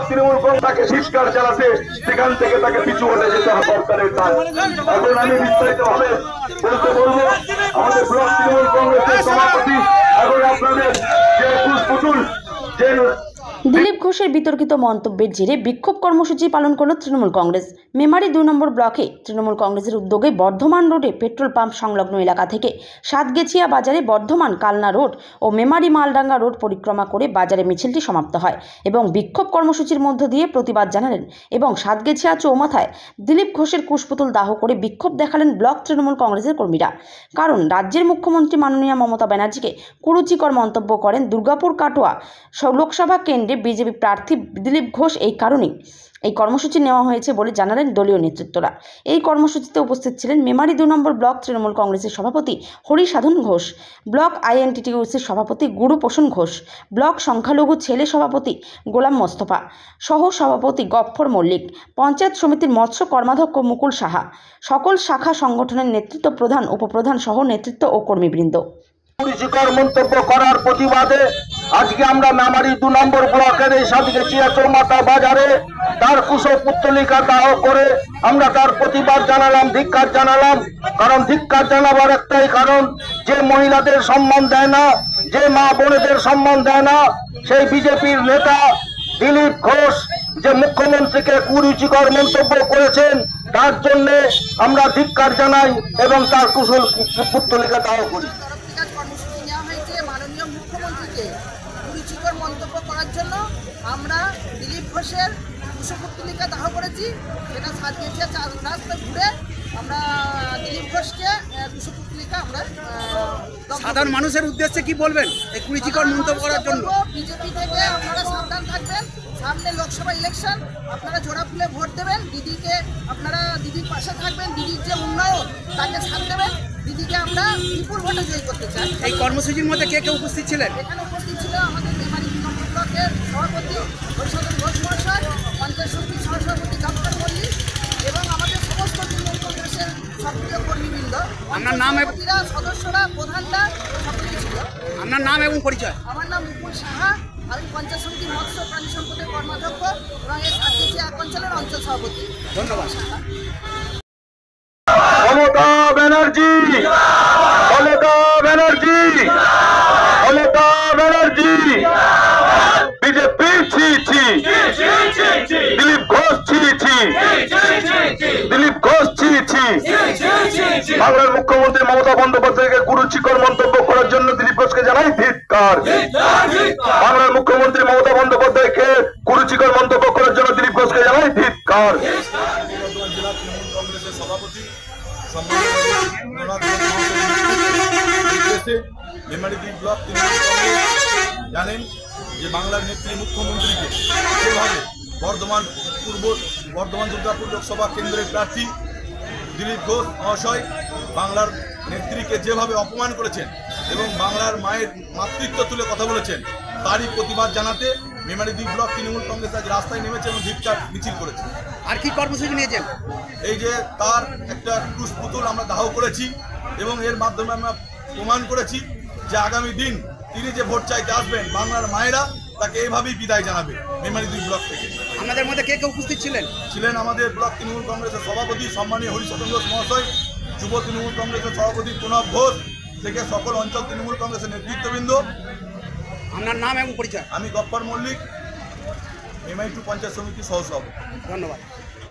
তৃণমূল তাকে শিষ্কার চালাতে সেখান থেকে তাকে পিছু হতে যেতে হবে সরকারের কাজ। এখন আমি বিস্তারিত ভাবে বলতে বলবো আমাদের ব্লক তৃণমূল কংগ্রেসের সভাপতি এখন আপনাদের যে পুতুল যে দিলীপ ঘোষের বিতর্কিত মন্তব্যের জেরে বিক্ষোভ কর্মসূচি পালন করল তৃণমূল কংগ্রেস। মেমারি 2 নম্বর ব্লকে তৃণমূল কংগ্রেসের উদ্যোগে বর্ধমান রোডে পেট্রোল পাম্প সংলগ্ন এলাকা থেকে সাতগেছিয়া বাজারে বর্ধমান কালনা রোড ও মেমারি মালডাঙ্গা রোড পরিক্রমা করে বাজারে মিছিলটি সমাপ্ত হয় এবং বিক্ষোভ কর্মসূচির মধ্য দিয়ে প্রতিবাদ জানালেন এবং সাতগেছিয়া চৌমাথায় দিলীপ ঘোষের কুশপুতুল দাহ করে বিক্ষোভ দেখালেন ব্লক তৃণমূল কংগ্রেসের কর্মীরা। কারণ রাজ্যের মুখ্যমন্ত্রী মাননীয় মমতা ব্যানার্জিকে কুরুচিকর মন্তব্য করেন দুর্গাপুর কাটোয়া লোকসভা কেন্দ্রে বিজেপি প্রার্থী দিলীপ ঘোষ। এই কারণেই এই কর্মসূচি নেওয়া হয়েছে বলে জানালেন দলীয় নেতৃত্বরা। এই কর্মসূচিতে উপস্থিত ছিলেন মেমারি 2 নম্বর ব্লক তৃণমূল কংগ্রেসের সভাপতি হরিসাধন ঘোষ, ব্লক আইএনটিটিউসির সভাপতি গুরুপ্রসূন ঘোষ, ব্লক সংখ্যালঘু ছেলে সভাপতি গোলাম মোস্তফা, সহ সভাপতি গফ্ফর মল্লিক, পঞ্চায়েত সমিতির মৎস্য কর্মাধ্যক্ষ মুকুল সাহা, সকল শাখা সংগঠনের নেতৃত্ব প্রধান উপপ্রধান সহ নেতৃত্ব ও কর্মীবৃন্দ। কুরুচিকর মন্তব্য করার প্রতিবাদে আজকে আমরা মেমারি 2 নম্বর ব্লকের এই সাতগেছিয়া চৌমাথা বাজারে তার কুশপুত্তলিকা দাহ করে আমরা তার প্রতিবাদ জানালাম, ধিক্কার জানালাম। কারণ ধিক্কার জানাবার একটাই কারণ, যে মহিলাদের সম্মান দেয় না, যে মা বোনেদের সম্মান দেয় না, সেই বিজেপির নেতা দিলীপ ঘোষ যে মুখ্যমন্ত্রীকে কুরুচিকর মন্তব্য করেছেন তার জন্য আমরা ধিক্কার জানাই এবং তার কুশপুত্তলিকা দাহ করি। কর্মসূচি নেওয়া হয়েছে মাননীয় মুখ্যমন্ত্রীকে কুরুচিকর মন্তব্য করার জন্য। আমরা দিলীপ ঘোষের কুশপুত্তলিকা দাহ করেছি, সেটা সাতগেছিয়া রাস্তা ঘুরে আমরা দিলীপ ঘোষকে কুশপুত্তলিকা আমরা সাধারণ মানুষের উদ্দেশ্যে কি বলবেন এই কুরুচিকর মন্তব্য করার জন্য? বিজেপি থেকে আপনারা সাবধান থাকবেন, সামনে লোকসভা ইলেকশন, আপনারা জোড়া ফুলে ভোট দেবেন, দিদিকে আপনারা দিদির পাশে থাকবেন, দিদির যে উন্নয়ন তাকে সাথ দেবেন, দিদিকে আমরা বিপুল ভোটে জয়ী করতে চাই। এই কর্মসূচির মধ্যে কে কে উপস্থিত ছিলেন? এখানে উপস্থিত ছিল আমাদের মেমারি 2 নম্বর ব্লকের সভাপতি হরিসাধন ঘোষ মহাশয়, পঞ্চায়েত সমিতির সহসভাপতি গফ্ফর মল্লিক এবং আমাদের সমস্ত তৃণমূল কংগ্রেসের সক্রিয় কর্মীবৃন্দ, আপনার নাম এবং সদস্যরা, প্রধানরা সক্রিয় ছিল। আপনার নাম এবং পরিচয়? আমার নাম মুকুল সাহা, আমি পঞ্চায়েত সমিতির মৎস্য প্রাণী সম্পদের কর্মাধ্যক্ষ এবং এই সাতগেছিয়া এক অঞ্চলের অঞ্চল সভাপতি। ধন্যবাদ। মমতা ব্যানার্জি, মমতা ব্যানার্জি, মমতা ব্যানার্জি, বিজেপি ছি ছি, দিলীপ ঘোষ ছি ছি, দিলীপ ঘোষ ছি ছি। বাংলার মুখ্যমন্ত্রী মমতা বন্দ্যোপাধ্যায়কে কুরুচিকর মন্তব্য করার জন্য দিলীপ ঘোষকে জানাই ধিক্কার। বাংলার মুখ্যমন্ত্রী মমতা বন্দ্যোপাধ্যায়কে কুরুচিকর মন্তব্য করার জন্য দিলীপ ঘোষকে জানাই ধিক্কার। জেলা তৃণমূল কংগ্রেসের সভাপতি মেমারি 2 ব্লক তৃণমূল কংগ্রেস জানেন যে বাংলার নেত্রী মুখ্যমন্ত্রীকে যেভাবে বর্ধমান দুর্গাপুর লোকসভা কেন্দ্রের প্রার্থী দিলীপ ঘোষ মহাশয় বাংলার নেত্রীকে যেভাবে অপমান করেছেন এবং বাংলার মায়ের মাতৃত্ব তুলে কথা বলেছেন, তারই প্রতিবাদ জানাতে মেমারি 2 ব্লক তৃণমূল কংগ্রেস আজ রাস্তায় নেমেছে এবং ধিক্কার মিছিল করেছে। আর কি কর্মসূচি নিয়েছেন? এই যে তার একটা কুশপুতুল আমরা দাহ করেছি এবং এর মাধ্যমে আমরা প্রমাণ করেছি যে আগামী দিন তিনি যে ভোট চাইতে আসবেন বাংলার মায়েরা তাকে এইভাবেই বিদায় জানাবে। মেমারি 2 ব্লক থেকে আপনাদের মধ্যে কে কে উপস্থিত ছিলেন? ছিলেন আমাদের ব্লক তৃণমূল কংগ্রেসের সভাপতি সম্মানীয় হরিসাধন ঘোষ মহাশয়, যুব তৃণমূল কংগ্রেসের সভাপতি প্রণব ঘোষ থেকে সকল অঞ্চল তৃণমূল কংগ্রেসের নেতৃত্ববৃন্দ। আপনার নাম এবং পরিচয়? আমি গফ্ফর মল্লিক, মেমারি 2 পঞ্চায়েত সমিতির সহসভাপতি। ধন্যবাদ।